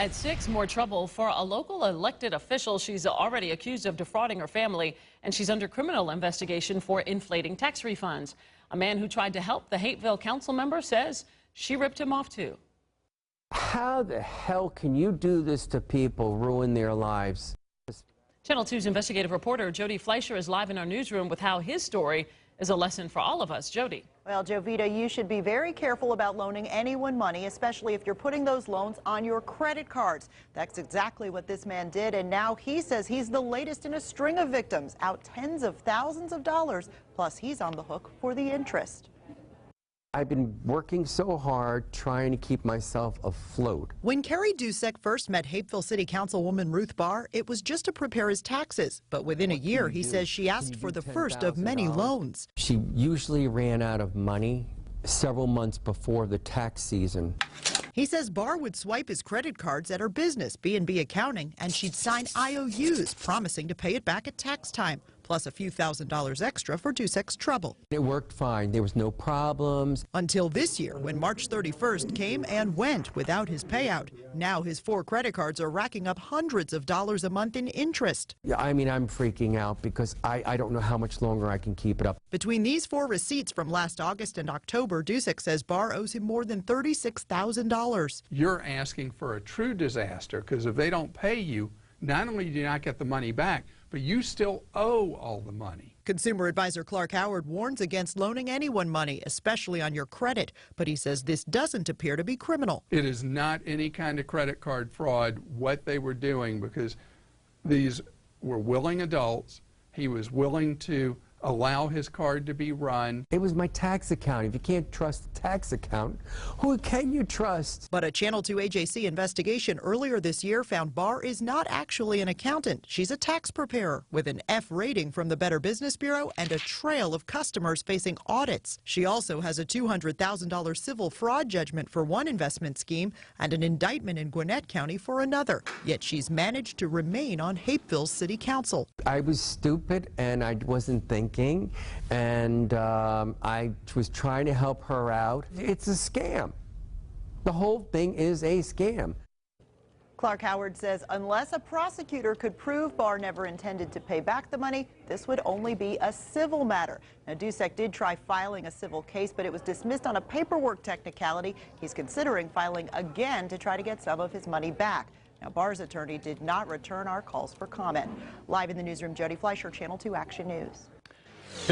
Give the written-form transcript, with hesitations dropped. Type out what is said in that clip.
At 6, more trouble for a local elected official. She's already accused of defrauding her family, and she's under criminal investigation for inflating tax refunds. A man who tried to help the Hapeville council member says she ripped him off too. How the hell can you do this to people, ruin their lives? Channel 2's investigative reporter Jody Fleischer is live in our newsroom with how his story is a lesson for all of us. Jody. Well, Jovita, you should be very careful about loaning anyone money, especially if you're putting those loans on your credit cards. That's exactly what this man did, and now he says he's the latest in a string of victims, out tens of thousands of dollars, plus he's on the hook for the interest. I've been working so hard trying to keep myself afloat. When Kerry Dusek first met Hapeville City Councilwoman Ruth Barr, it was just to prepare his taxes. But within a year, he says she asked for the first of many loans. She usually ran out of money several months before the tax season. He says Barr would swipe his credit cards at her business, B&B Accounting, and she'd sign IOUs, promising to pay it back at tax time, plus a few $1,000s extra for Dusek's trouble. It worked fine. There was no problems. Until this year, when March 31st came and went without his payout. Now his 4 credit cards are racking up hundreds of dollars a month in interest. Yeah, I mean, I'm freaking out because I don't know how much longer I can keep it up. Between these 4 receipts from last August and October, Dusek says Barr owes him more than $36,000. You're asking for a true disaster, because if they don't pay you, not only do you not get the money back, but you still owe all the money. Consumer advisor Clark Howard warns against loaning anyone money, especially on your credit. But he says this doesn't appear to be criminal. It is not any kind of credit card fraud what they were doing, because these were willing adults. He was willing to allow his card to be run. It was my tax account. If you can't trust the tax account, who can you trust? But a Channel 2 AJC investigation earlier this year found Barr is not actually an accountant. She's a tax preparer with an F rating from the Better Business Bureau and a trail of customers facing audits. She also has a $200,000 civil fraud judgment for one investment scheme and an indictment in Gwinnett County for another. Yet she's managed to remain on Hapeville City Council. I was stupid and I wasn't thinking. And I was trying to help her out. It's a scam. The whole thing is a scam. Clark Howard says unless a prosecutor could prove Barr never intended to pay back the money, this would only be a civil matter. Now, Dusek did try filing a civil case, but it was dismissed on a paperwork technicality. He's considering filing again to try to get some of his money back. Now, Barr's attorney did not return our calls for comment. Live in the newsroom, Jody Fleischer, Channel 2 Action News.